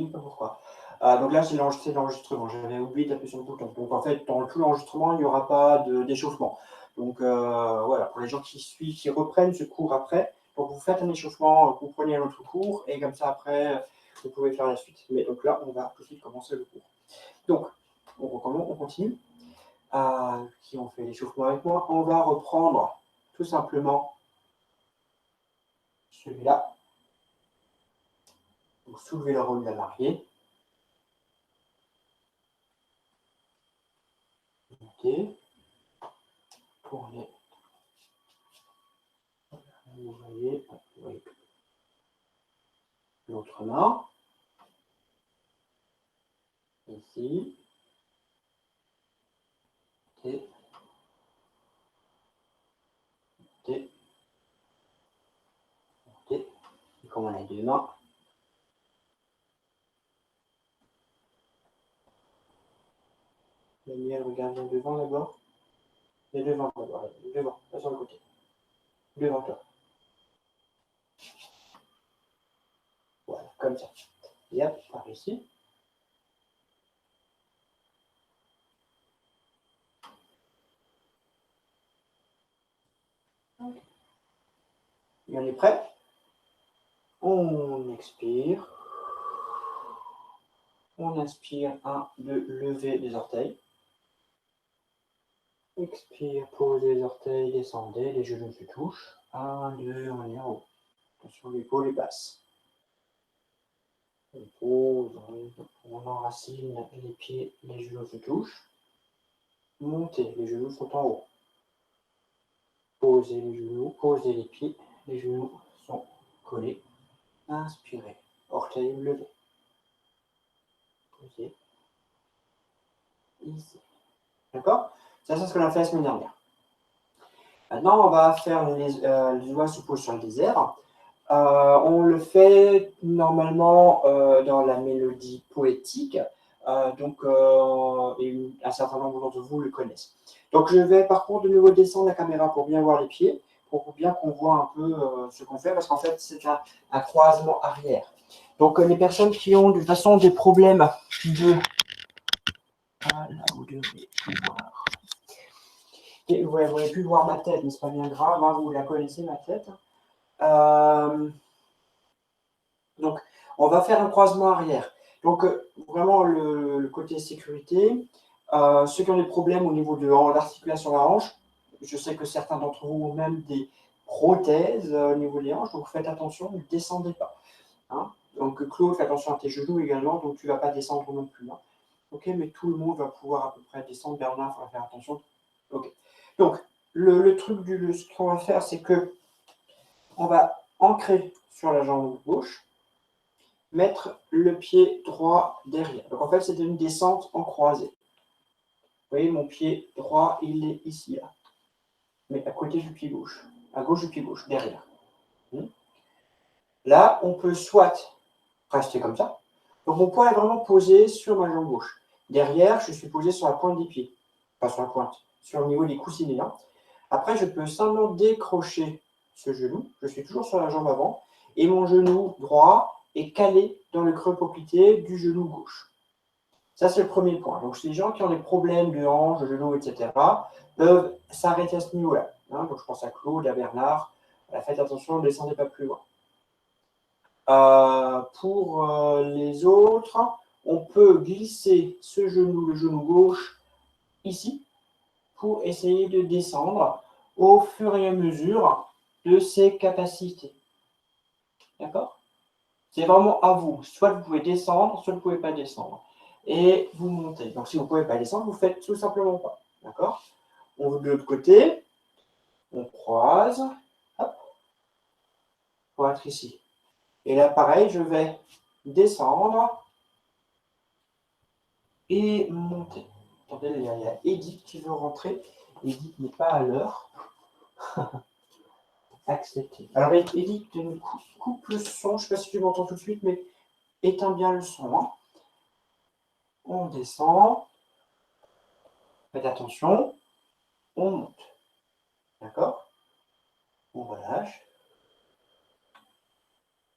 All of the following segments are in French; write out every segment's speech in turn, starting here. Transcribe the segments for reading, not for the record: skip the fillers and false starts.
je sais pas pourquoi. Donc là, c'est l'enregistrement. J'avais oublié d'appuyer sur le bouton. Donc en fait, dans tout l'enregistrement, il n'y aura pas d'échauffement. Donc voilà, pour les gens qui suivent, qui reprennent ce cours après, donc vous faites un échauffement, vous prenez un autre cours, et comme ça après, vous pouvez faire la suite. Mais donc là, on va tout de suite commencer le cours. Donc, on recommence, on continue. Qui ont fait l'échauffement avec moi, on va reprendre tout simplement celui-là. Donc soulever le rôle de la mariée. Monter. Tourner. Vous voyez l'autre main. Ici. Monter. Monter. Monter. Et comme on a deux mains, Daniel, regarde bien devant d'abord. Et devant d'abord. Devant, pas sur le côté. Devant toi. Voilà, comme ça. Et hop, par ici. Et on est prêt. On expire. On inspire. 1, 2, lever les orteils. Expire, posez les orteils, descendez, les genoux se touchent. 1, 2, on est en haut. Attention, l'épaule est basse. On pose, on enracine les pieds, les genoux se touchent. Montez, les genoux sont en haut. Posez les genoux, posez les pieds, les genoux sont collés. Inspirez, orteils levés. Posez. Ici. D'accord? Ça, c'est ce qu'on a fait la semaine dernière. Maintenant, on va faire les doigts se posent sur le désert. On le fait normalement dans la mélodie poétique, et un certain nombre d'entre vous le connaissent. Donc je vais par contre de nouveau descendre la caméra pour bien voir les pieds, pour bien qu'on voit un peu ce qu'on fait, parce qu'en fait c'est un croisement arrière. Donc les personnes qui ont de toute façon des problèmes de... Ah, là, vous devez voir. Et, ouais, vous n'avez pu voir ma tête, mais c'est pas bien grave, hein, vous la connaissez ma tête. Donc, on va faire un croisement arrière. Donc, vraiment, le côté sécurité, ceux qui ont des problèmes au niveau de l'articulation de la hanche, je sais que certains d'entre vous ont même des prothèses au niveau des hanches, donc faites attention, ne descendez pas. Hein. Donc, Claude, fais attention à tes genoux également, donc tu ne vas pas descendre non plus. Hein. Ok, mais tout le monde va pouvoir à peu près descendre. Bernard, il faudra faire attention. Ok. Donc, le truc ce qu'on va faire, c'est que on va ancrer sur la jambe gauche, mettre le pied droit derrière. Donc en fait, c'est une descente en croisée. Vous voyez, mon pied droit, il est ici, là. Mais à côté du pied gauche. À gauche du pied gauche, derrière. Là, on peut soit rester comme ça. Donc mon poing est vraiment posé sur ma jambe gauche. Derrière, je suis posé sur la pointe des pieds. Pas sur la pointe, sur le niveau des coussinets. Là. Après, je peux simplement décrocher ce genou. Je suis toujours sur la jambe avant. Et mon genou droit est calé dans le creux poplité du genou gauche. Ça, c'est le premier point. Donc, les gens qui ont des problèmes de hanche, de genoux, etc., peuvent s'arrêter à ce niveau-là. Hein, donc, je pense à Claude, à Bernard. Faites attention, ne descendez pas plus loin. Pour les autres, on peut glisser ce genou, le genou gauche, ici, pour essayer de descendre au fur et à mesure de ses capacités. D'accord? C'est vraiment à vous. Soit vous pouvez descendre, soit vous ne pouvez pas descendre. Et vous montez. Donc, si vous ne pouvez pas descendre, vous ne faites tout simplement pas. D'accord? On va de l'autre côté. On croise. Hop. Pour être ici. Et là, pareil, je vais descendre et monter. Attendez, il y a Edith qui veut rentrer. Edith n'est pas à l'heure. Accepter. Alors, Edith, coupe le son. Je ne sais pas si tu m'entends tout de suite, mais éteins bien le son. Hein. On descend. Faites attention. On monte. D'accord? On relâche.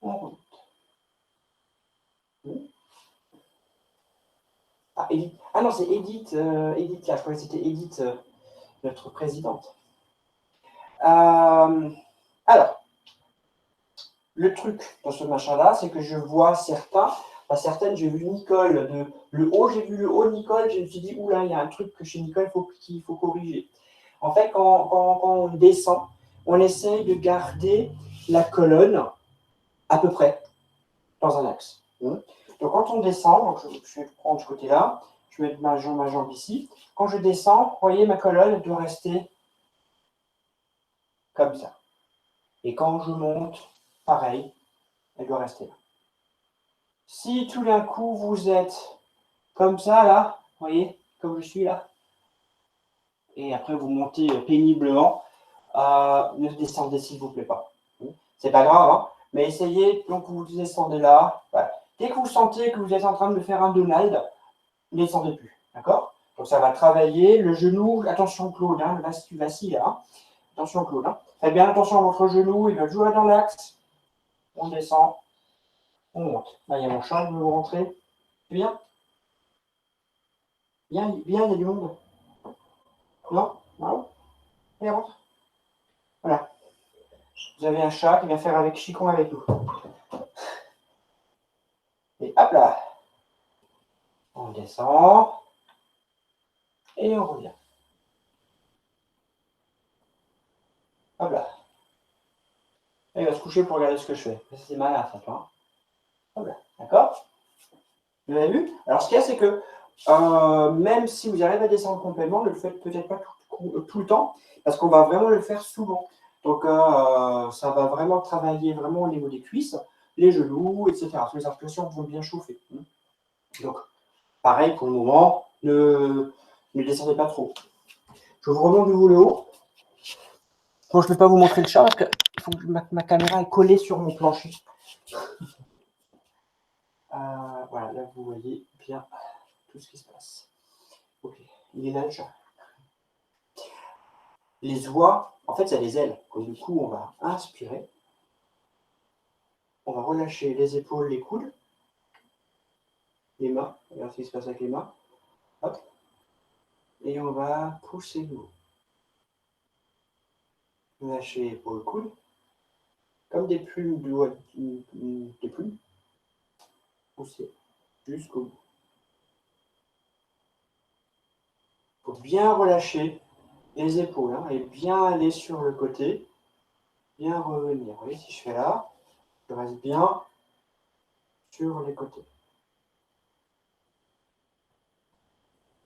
On remonte. Ah, Edith. Ah non, c'est Edith. Edith, là, je croyais que c'était Edith, notre présidente. Alors, le truc dans ce machin-là, c'est que je vois certaines, j'ai vu Nicole de le haut, j'ai vu le haut de Nicole, je me suis dit, oula, il y a un truc que chez Nicole qu'il faut corriger. En fait, quand on descend, on essaye de garder la colonne à peu près dans un axe. Donc, quand on descend, donc je vais prendre ce côté-là, je vais mettre ma jambe ici. Quand je descends, vous voyez, ma colonne doit rester comme ça. Et quand je monte, pareil, elle doit rester là. Si tout d'un coup, vous êtes comme ça, là, vous voyez, comme je suis là, et après vous montez péniblement, ne descendez s'il vous plaît pas. C'est pas grave, hein, mais essayez, donc vous descendez là. Voilà. Dès que vous sentez que vous êtes en train de faire un Donald, ne descendez plus, d'accord? Donc ça va travailler le genou, attention Claude, hein, tu vacilles là, hein. Attention Claude, hein. Faites bien attention à votre genou, il va jouer dans l'axe. On descend, on monte. Là, il y a mon chat, il veut rentrer. C'est bien? Bien, il y a du monde. Non? Non? Allez, rentre. Voilà. Vous avez un chat qui vient faire avec Chicon avec nous. Et hop là. On descend. Et on revient. Hop là. Et il va se coucher pour regarder ce que je fais. C'est malin, ça, toi. Hop là. D'accord? Vous avez vu? Alors, ce qu'il y a, c'est que même si vous arrivez à descendre complètement, ne le faites peut-être pas tout le temps, parce qu'on va vraiment le faire souvent. Donc, ça va vraiment travailler vraiment au niveau des cuisses, les genoux, etc. Les articulations vont bien chauffer. Donc, pareil pour le moment, ne descendez pas trop. Je vous remonte de vous le haut. Bon, je ne peux pas vous montrer le chat parce que faut que ma caméra est collée sur mon plancher. Voilà, là vous voyez bien tout ce qui se passe. Ok, il est là le chat. Les oies, en fait, c'est des ailes. Donc, du coup, on va inspirer. On va relâcher les épaules, les coudes, les mains. Regarde ce qui se passe avec les mains. Hop. Et on va pousser de l'eau. Lâcher épaules, coudes. Comme des plumes des plumes. Pousser jusqu'au bout. Il faut bien relâcher les épaules hein, et bien aller sur le côté. Bien revenir. Vous voyez, si je fais là, je reste bien sur les côtés.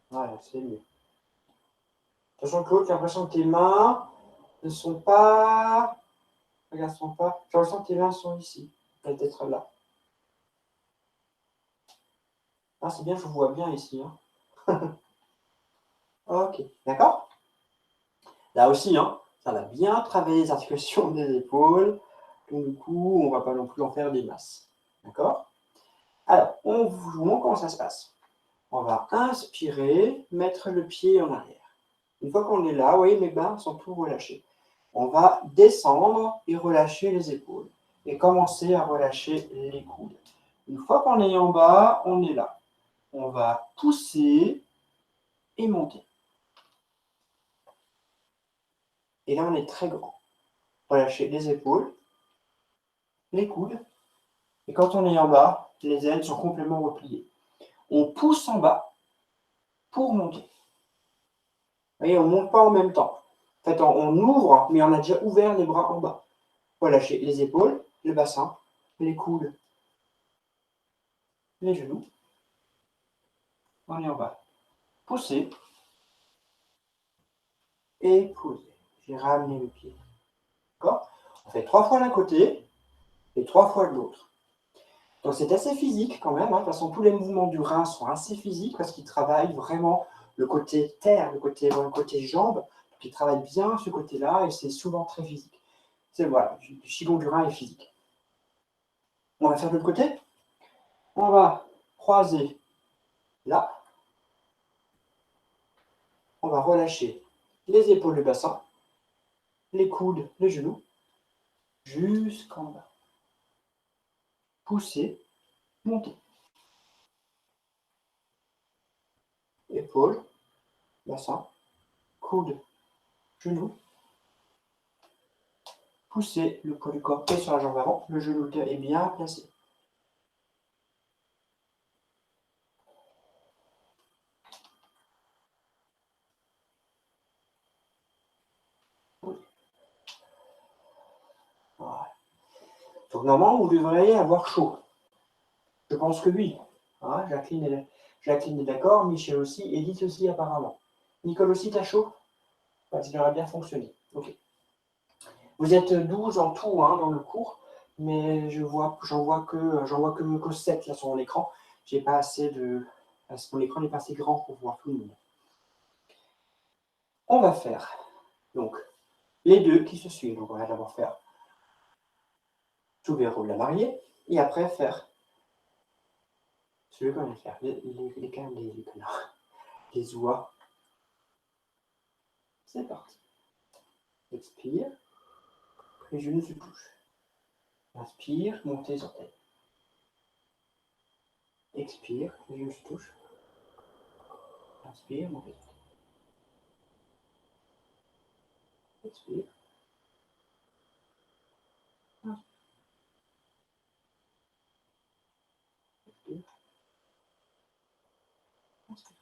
Voilà, c'est mieux. Attention Claude, j'ai l'impression que tes mains ne sont pas... Regarde, sont pas... J'ai l'impression que tes mains sont ici. Peut-être là. Ah, c'est bien, je vous vois bien ici. Hein. Ok, d'accord. Là aussi, hein, ça va bien travailler les articulations des épaules. Donc du coup, on ne va pas non plus en faire des masses. D'accord? Alors, on vous montre comment ça se passe. On va inspirer, mettre le pied en arrière. Une fois qu'on est là, vous voyez, mes mains sont tout relâchées. On va descendre et relâcher les épaules. Et commencer à relâcher les coudes. Une fois qu'on est en bas, on est là. On va pousser et monter. Et là, on est très grand. Relâcher les épaules, les coudes. Et quand on est en bas, les ailes sont complètement repliées. On pousse en bas pour monter. Vous voyez, on ne monte pas en même temps. En fait, on ouvre, mais on a déjà ouvert les bras en bas. Relâchez les épaules, le bassin, les coudes, les genoux. On est en bas. Poussez. Et posez. J'ai ramené le pied. D'accord? On fait 3 fois d'un côté et 3 fois de l'autre. Donc c'est assez physique quand même. Hein. De toute façon, tous les mouvements du rein sont assez physiques parce qu'ils travaillent vraiment le côté terre, le côté jambe. Donc ils travaillent bien ce côté-là et c'est souvent très physique. C'est voilà, le qigong du rein est physique. On va faire de l'autre côté. On va croiser là. On va relâcher les épaules du bassin, les coudes, les genoux, jusqu'en bas. Pousser, monter. épaule, bassin, coude, genou. Poussez le poids du corps et sur la jambe avant. Le genou est bien placé. Voilà. Donc normalement, vous devriez avoir chaud. Je pense que oui. Hein, Jacqueline est d'accord, Michel aussi, Edith aussi apparemment. Nicole aussi, t'as chaud? Ça aurait bien fonctionné. Ok. Vous êtes 12 en tout hein, dans le cours, mais j'en vois que 7 là, sur mon écran. J'ai pas assez de. Mon écran n'est pas assez grand pour voir tout le monde. On va faire donc les deux qui se suivent. Donc on va d'abord faire tout verrou la mariée et après faire celui qu'on va faire, les canards, les oies. C'est parti. Expire, les genoux se touchent. Inspire, montez les orteils. Expire, les genoux se touchent. Inspire, montez les orteils. Expire. Inspire. Expire. Inspire.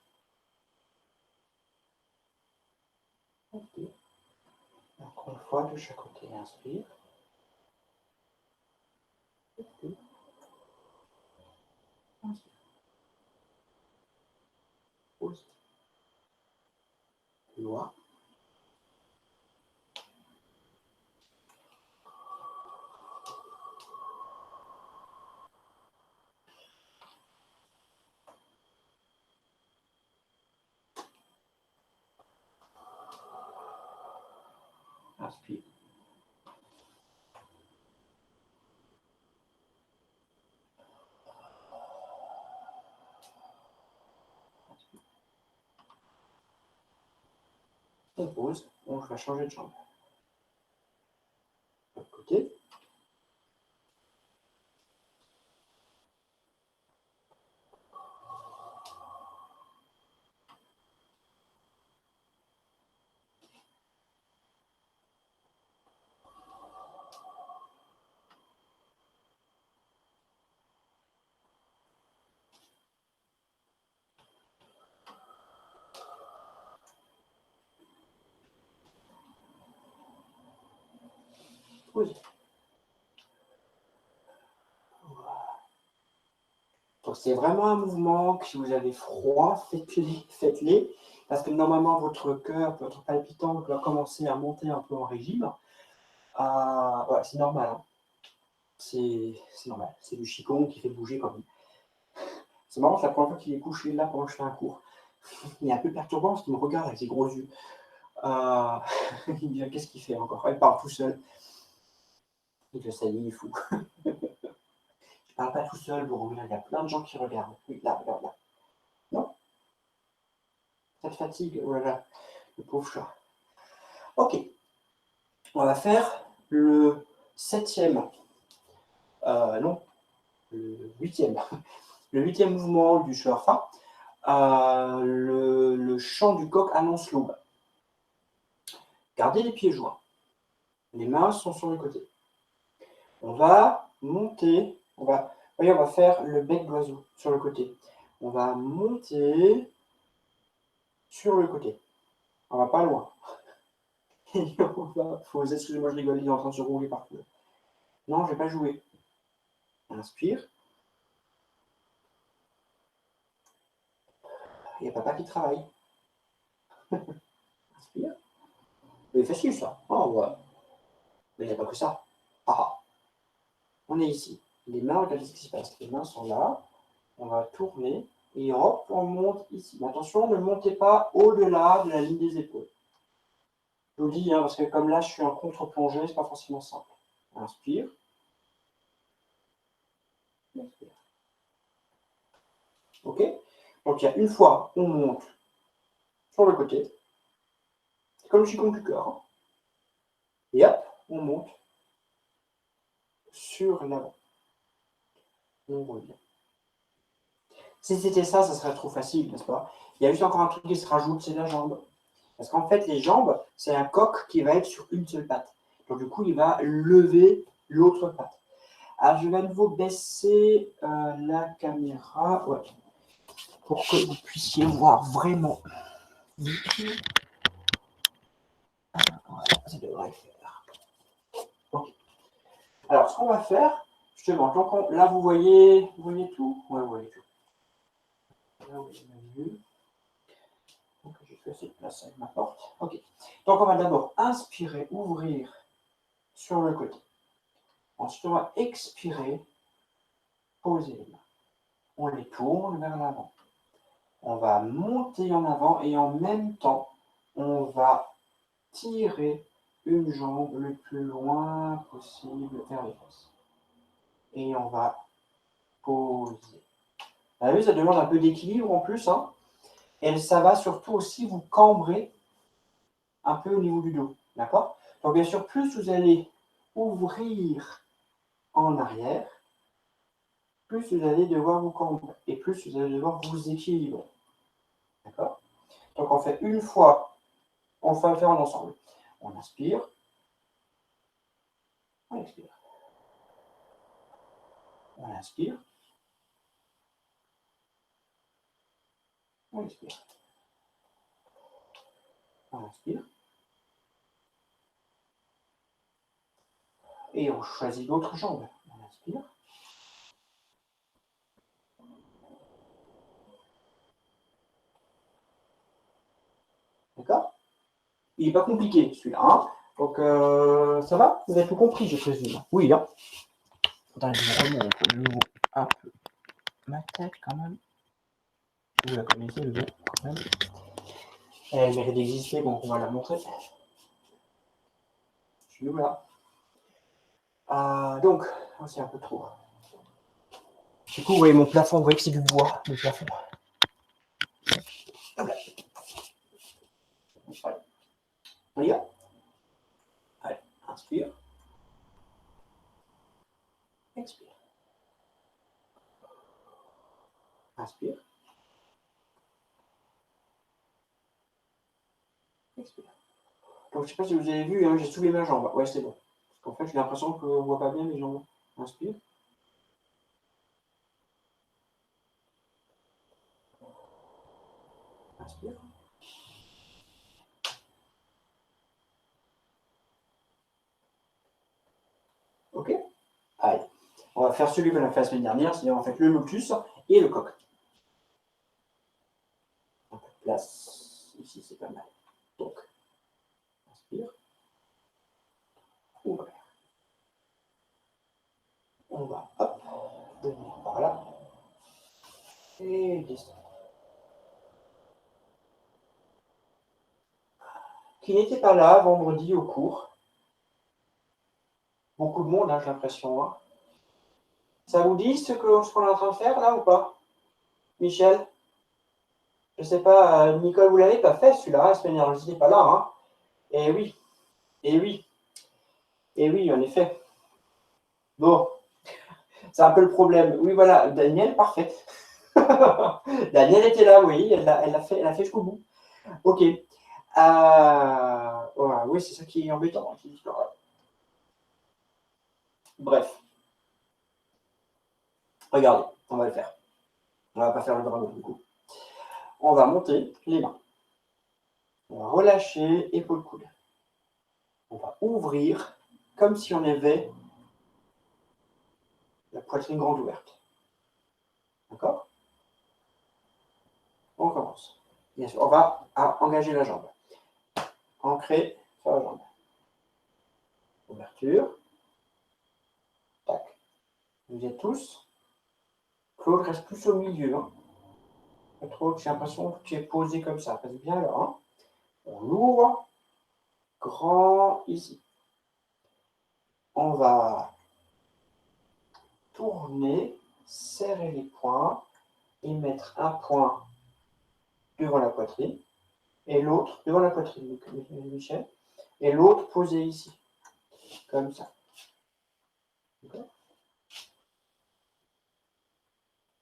Expire. Encore une fois, de chaque côté. Inspire. Expire. Inspire. Pause. Loi. Inspire. On pose. On va changer de jambe. De l'autre côté. Pause. Donc c'est vraiment un mouvement, si vous avez froid, faites-les, parce que normalement votre cœur, votre palpitant doit commencer à monter un peu en régime. Ouais, c'est normal. Hein. C'est normal. C'est du Qigong qui fait bouger comme. C'est marrant, c'est la première fois qu'il est couché là pendant que je fais un cours. Il est un peu perturbant parce qu'il me regarde avec ses gros yeux. Il me dit qu'est-ce qu'il fait encore? Il parle tout seul. Et que ça y est, il est fou. Je ne parle pas tout seul, Boromir. Il y a plein de gens qui regardent. Oui, là, regarde là. Non? Ça te fatigue? Oh là là, le pauvre chat. Ok. On va faire le 7e. Non, le 8e. Le 8e mouvement du Sherpa. Le chant du coq annonce l'aube. Gardez les pieds joints. Les mains sont sur le côté. On va monter. On va faire le bec d'oiseau sur le côté. On va monter sur le côté. On va pas loin. Et on va. Excusez-moi, je rigole, il est en train de se rouler partout. Non, je vais pas jouer. Inspire. Il y a papa qui travaille. Inspire. C'est facile ça. Oh, ouais. Mais il n'y a pas que ça. Ah. On est ici. Les mains, regardez ce qui se passe. Les mains sont là. On va tourner. Et hop, on monte ici. Mais attention, ne montez pas au-delà de la ligne des épaules. Je vous dis, hein, parce que comme là, je suis en contre-plongée, c'est pas forcément simple. Inspire. Inspire. Ok. Donc, il y a une fois, on monte sur le côté. C'est comme le Qigong du cœur. Hein. Et hop, on monte sur l'avant. On revient. Si c'était ça, ça serait trop facile, n'est-ce pas? Il y a juste encore un truc qui se rajoute, c'est la jambe. Parce qu'en fait, les jambes, c'est un coq qui va être sur une seule patte. Donc, du coup, il va lever l'autre patte. Alors, je vais à nouveau baisser la caméra pour que vous puissiez voir vraiment. Voilà, ça devrait le faire. Okay. Alors, ce qu'on va faire, justement, là, vous voyez tout? Ouais, vous voyez tout. Là, vous voyez ma vue. Donc, je fais cette place avec ma porte. Ok. Donc, on va d'abord inspirer, ouvrir sur le côté. Ensuite, on va expirer, poser les mains. On les tourne vers l'avant. On va monter en avant et en même temps, on va tirer une jambe le plus loin possible vers les fesses. Et on va poser. Vous avez vu, ça demande un peu d'équilibre en plus. Hein. Et ça va surtout aussi vous cambrer un peu au niveau du dos. D'accord? Donc, bien sûr, plus vous allez ouvrir en arrière, plus vous allez devoir vous cambrer et plus vous allez devoir vous équilibrer. D'accord? Donc, on fait une fois, on va faire en ensemble. On inspire, on expire. On inspire, on expire. On inspire. Et on choisit l'autre jambe. On inspire. D'accord? Il n'est pas compliqué celui-là. Hein, donc, ça va? Vous avez tout compris, je présume. Oui, hein? Attendez, je remonte un peu ma tête quand même. Vous la connaissez, le quand même. Elle mérite d'exister, donc on va la montrer. Je suis là. Donc, c'est un peu trop. Du coup, vous voyez mon plafond, vous voyez que c'est du bois, le plafond. Voilà. On y va? Allez, inspire. Expire. Inspire. Expire. Donc, je ne sais pas si vous avez vu, hein, j'ai soulevé ma jambe. Ouais, c'est bon. Parce qu'en fait, j'ai l'impression qu'on ne voit pas bien mes jambes. Inspire. Inspire. Ok? Allez. On va faire celui qu'on a fait la semaine dernière, c'est-à-dire en fait le lotus et le coq. Un peu de place. Ici, c'est pas mal. Donc, inspire. Ouvrir. On va, hop, venir par là. Et descendre. Qui n'était pas là vendredi au cours. Beaucoup de monde, hein, j'ai l'impression. Hein. Ça vous dit ce qu'on est en train de faire là ou pas? Michel? Je ne sais pas, Nicole, vous l'avez pas fait celui-là, la semaine dernière, je n'étais pas là. Hein. Et oui, et oui, et oui, en effet. Bon, c'est un peu le problème. Oui, voilà, Daniel, parfait. Daniel était là, oui, elle a fait jusqu'au bout. Ok. Voilà, oui, c'est ça qui est embêtant. Bref. Regardez, on va le faire. On va pas faire le dragon du coup. On va monter les mains. On va relâcher épaule-coude. On va ouvrir comme si on avait la poitrine grande ouverte. D'accord? On commence. Bien sûr, on va engager la jambe. Ancrer sur la jambe. Ouverture. Tac. Vous êtes tous. Claude reste plus au milieu. Hein. Pas trop, j'ai l'impression que tu es posé comme ça. Reste bien là. Hein. On ouvre. Grand ici. On va tourner, serrer les poings et mettre un point devant la poitrine et l'autre devant la poitrine, Michel, et l'autre posé ici, comme ça.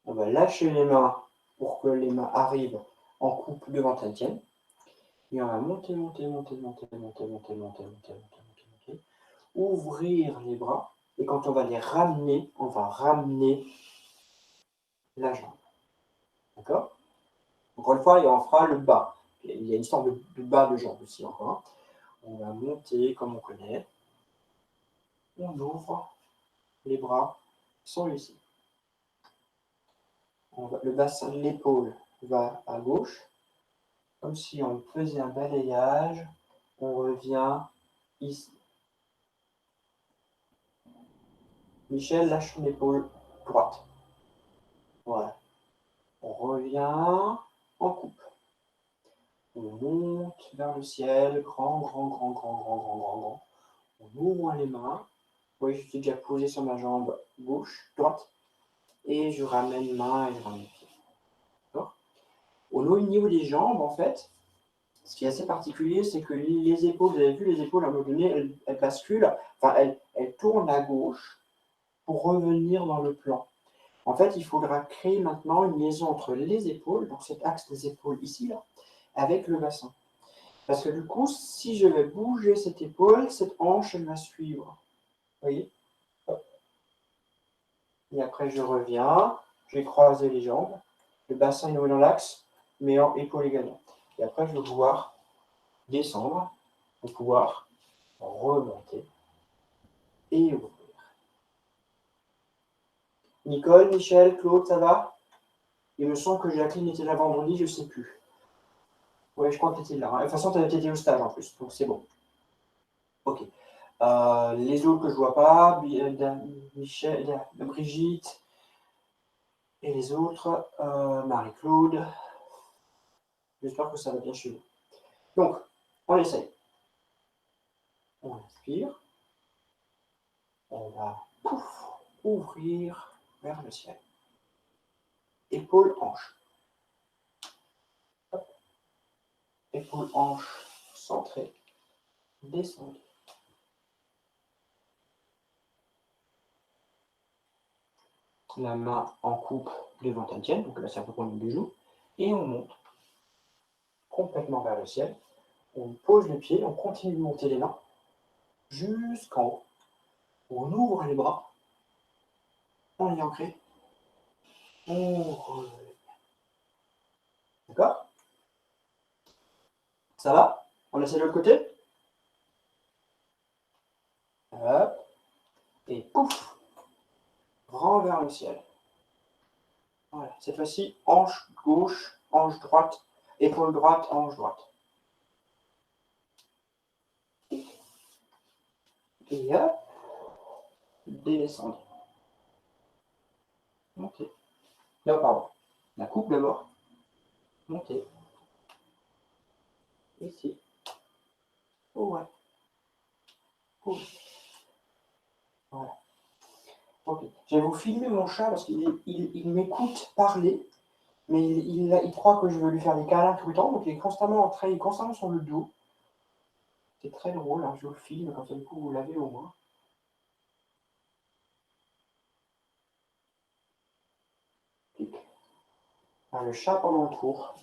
On va lâcher les mains pour que les mains arrivent en coupe devant la tienne. Et on va monter, monter, monter, monter, monter, monter, monter, monter, monter, monter, monter. Ouvrir les bras. Et quand on va les ramener, on va ramener la jambe. D'accord? Encore une fois, et on fera le bas. Il y a une sorte de bas de jambe aussi encore. On va monter comme on connaît. On ouvre les bras sont ici. Le bassin de l'épaule va à gauche. Comme si on faisait un balayage. On revient ici. Michel lâche son épaule droite. Voilà. On revient en coupe. On monte vers le ciel, grand, grand, grand, grand, grand, grand, grand, grand. On ouvre les mains. Oui, je suis déjà posé sur ma jambe gauche, droite. Et je ramène main et je ramène pied. D'accord? Au niveau des jambes, en fait, ce qui est assez particulier, c'est que les épaules, vous avez vu, les épaules, à un moment donné, elles basculent, enfin, elles tournent à gauche pour revenir dans le plan. En fait, il faudra créer maintenant une liaison entre les épaules, donc cet axe des épaules ici, là, avec le bassin. Parce que du coup, si je vais bouger cette épaule, cette hanche, elle va suivre. Vous voyez? Hop. Et après, je reviens, je vais croiser les jambes, le bassin est dans l'axe, mais en épaule également. Et après, je vais pouvoir descendre pour pouvoir remonter et ouvrir. Nicole, Michel, Claude, ça va? Il me semble que Jacqueline était là vendredi, je ne sais plus. Oui, je crois que tu étais là. De toute façon, tu avais été au stage en plus, donc c'est bon. Ok. Les autres que je ne vois pas, Michel, Brigitte et les autres, Marie-Claude. J'espère que ça va bien chez vous. Donc, on essaye. On inspire. On va ouvrir vers le ciel. Épaule, hanche. Hop. Épaule, hanche, centrée. Descendez. La main en coupe devant la tienne, donc là c'est un peu comme du joue, et on monte complètement vers le ciel. On pose les pieds, on continue de monter les mains jusqu'en haut. On ouvre les bras, on y ancré, on relève. D'accord? Ça va? On essaie de l'autre côté? Hop, et pouf, rend vers le ciel. Voilà, cette fois-ci, hanche gauche, hanche droite, épaule droite, hanche droite. Et hop, descendez. Montez. Non, pardon. La coupe d'abord. Montez. Ici. Oh ouais. Oh. Voilà. Ok. Je vais vous filmer mon chat parce qu'il m'écoute parler, mais il croit que je veux lui faire des câlins tout le temps, donc il est constamment en train, il est constamment sur le dos. C'est très drôle, hein, je vous le filme, comme ça du coup vous l'avez au moins. Alors, le chat pendant le tour.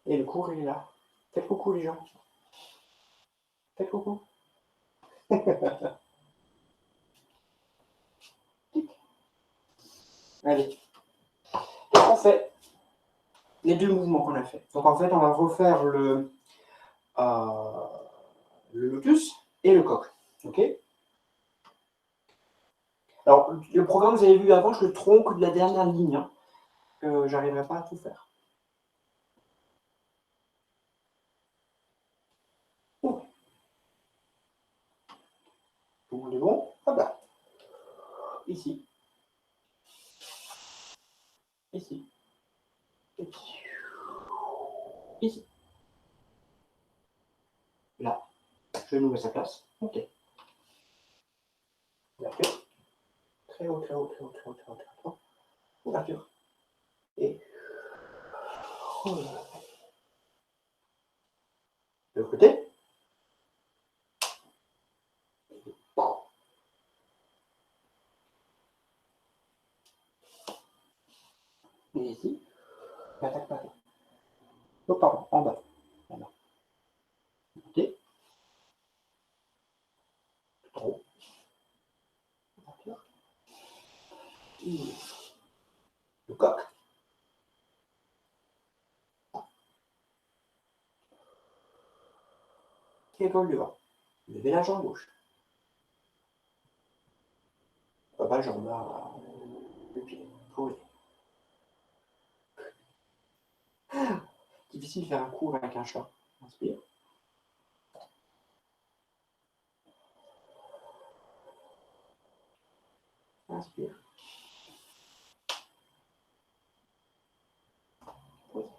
Et le cours il est là. Faites coucou les gens. Faites coucou. Allez. Et on fait les deux mouvements qu'on a fait. Donc en fait, on va refaire le lotus et le coq. Ok? Alors, le programme, vous avez vu avant, je le tronque de la dernière ligne. Hein, que j'arriverai pas à tout faire. Tout le monde est bon? Hop là. Ici. Ici. Ici. Là. Genou à sa place. Ok. Ouverture. Très haut, très haut, très haut, très haut, très haut, très haut. Ouverture. Et de l'autre côté. Et ici, n'attaque pas. Oh, pardon, en bas. Voilà. Montez. Trop. Le coq. Et épaule devant. Levez la jambe gauche. Pas la jambe, là. Le pied. Posez. Difficile de faire un cours avec un chat. Inspire. Inspire. Pose.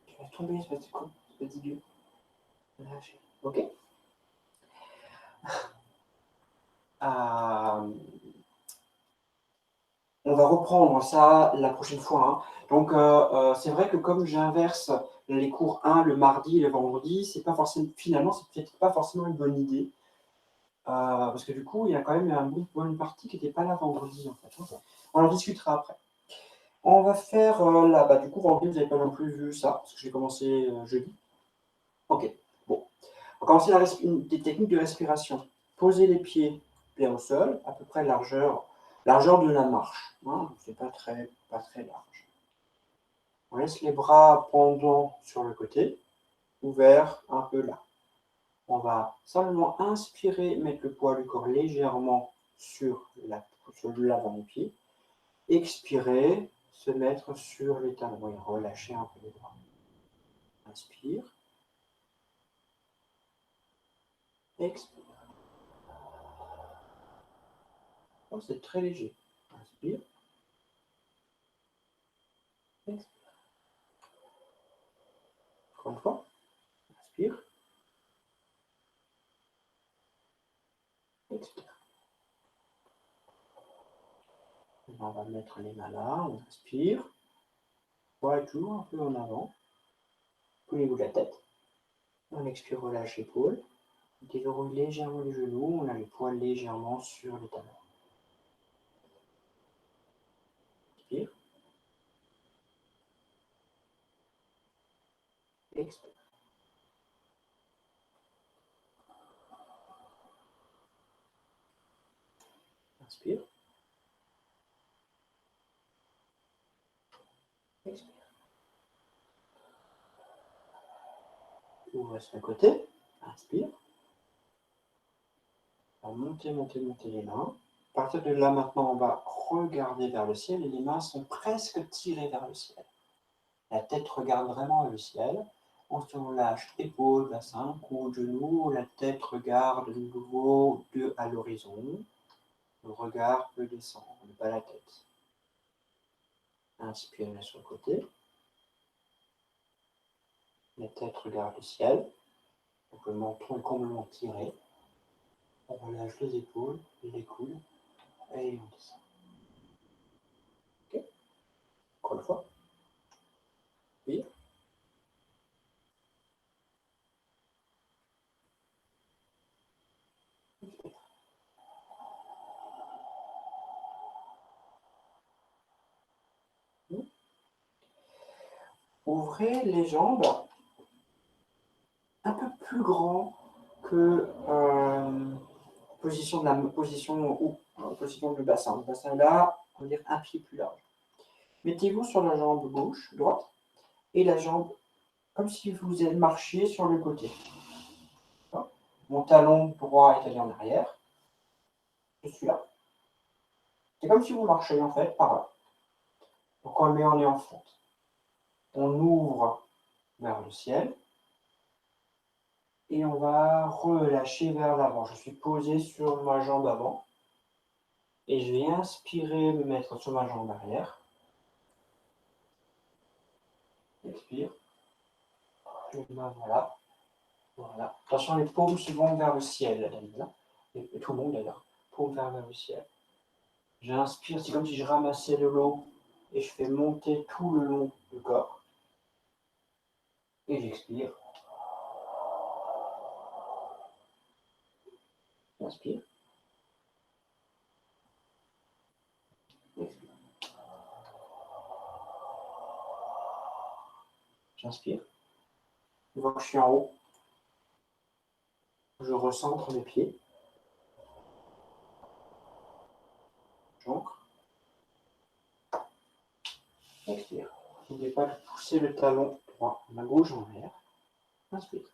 Tu vas tomber, espèce de con, espèce d'idiot. Lâchez. Ok. On va reprendre ça la prochaine fois. Hein. Donc, c'est vrai que comme j'inverse les cours 1 le mardi et le vendredi, c'est pas forcément, finalement, c'est peut-être pas forcément une bonne idée. Parce que du coup, il y a quand même une bonne partie qui n'était pas là vendredi, en fait. Hein. On en discutera après. On va faire là, bah, du coup, vendredi, vous n'avez pas non plus vu ça, parce que j'ai commencé jeudi. Ok, bon. On va commencer des techniques de respiration. Posez les pieds bien au sol, à peu près largeur de la marche. Hein, c'est pas très large. On laisse les bras pendants sur le côté, ouverts un peu là. On va simplement inspirer, mettre le poids du corps légèrement sur l'avant du pied. Expirer, se mettre sur les talons et relâcher un peu les bras. Inspire. Expire. Oh, c'est très léger. Inspire. Expire. Encore une fois. Inspire. Expire. On va mettre les mains là. On inspire. Voilà, toujours un peu en avant. Au niveau de la tête. On expire, relâche l'épaule. Déverrouille légèrement les genoux. On a les poils légèrement sur les talons. Inspire. Expire. Inspire. Expire. Ouvre sur le côté. Inspire. On va monter les mains. À partir de là, maintenant, on va regarder vers le ciel et les mains sont presque tirées vers le ciel. La tête regarde vraiment le ciel. Ensuite, on lâche épaules, bassin, coude, genou. La tête regarde de nouveau à l'horizon. Le regard peut descendre, pas la tête. Inspirez sur le côté. La tête regarde le ciel. Donc le menton est complètement tiré. On relâche les épaules, les coudes et on descend. Ok. Encore une fois. Oui. Ouvrez les jambes un peu plus grand que position du bassin. Le bassin est là, on va dire un pied plus large. Mettez-vous sur la jambe gauche, droite, et la jambe comme si vous marchiez sur le côté. Mon talon droit est allé en arrière. Je suis là. C'est comme si vous marchiez en fait par là. Donc on met en est en fonte. On ouvre vers le ciel et on va relâcher vers l'avant. Je suis posé sur ma jambe avant et je vais inspirer, me mettre sur ma jambe arrière. Expire. Voilà. Voilà. Attention, les paumes se vont vers le ciel, et tout le monde d'ailleurs. Paumes vers le ciel. J'inspire, c'est comme si je ramassais de l'eau et je fais monter tout le long du corps. Et j'expire. Inspire. Expire. J'inspire. Une fois que je suis en haut, je recentre mes pieds. J'ancre. Expire. N'oubliez pas de pousser le talon droit, main gauche en l'air. Inspire.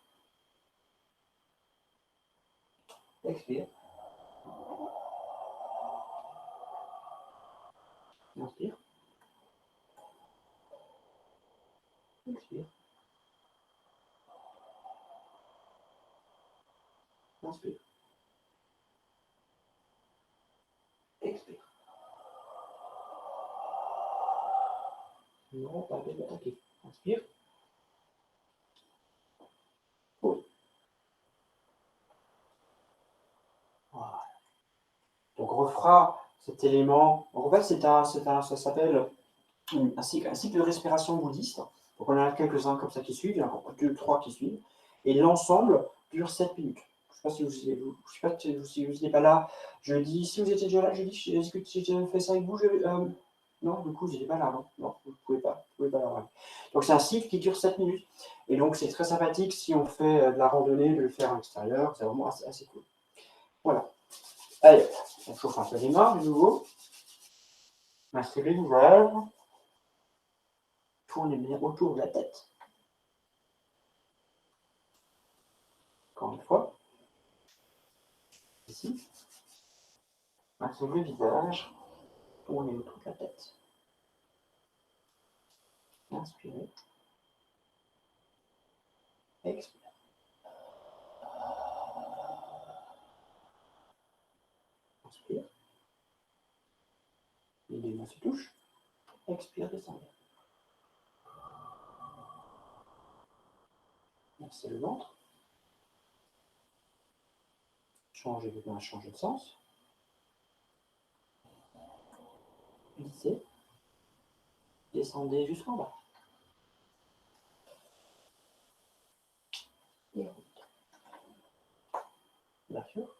Expire. Inspire. Expire. Inspire. Expire. Non, pas bien attaquer. Inspire. Oui. Voilà. Donc on refera cet élément. Donc en fait, ça s'appelle un cycle de respiration bouddhiste. Donc on en a quelques-uns comme ça qui suivent, il y en a encore 2, 3 qui suivent. Et l'ensemble dure 7 minutes. Je ne sais pas si vous n'êtes pas là jeudi. Si vous étiez déjà là jeudi, est-ce que j'ai déjà fait ça avec vous non, du coup, je n'étais pas là. Non, vous ne pouvez pas. Vous pouvez pas là, ouais. Donc c'est un cycle qui dure 7 minutes. Et donc c'est très sympathique si on fait de la randonnée, de le faire à l'extérieur. C'est vraiment assez cool. Voilà. Allez, on chauffe un peu les mains de nouveau. Inscrivez l'ouvrage. Tournez bien autour de la tête. Encore une fois. Ici. Inscrivez le visage. Tournez autour de la tête. Inspirez. Expire. Inspire. Les deux mains se touchent. Expire, descendez. Massez le ventre. Changez de main, changez de sens. Glissez. Descendez jusqu'en bas. Et route. Ouverture.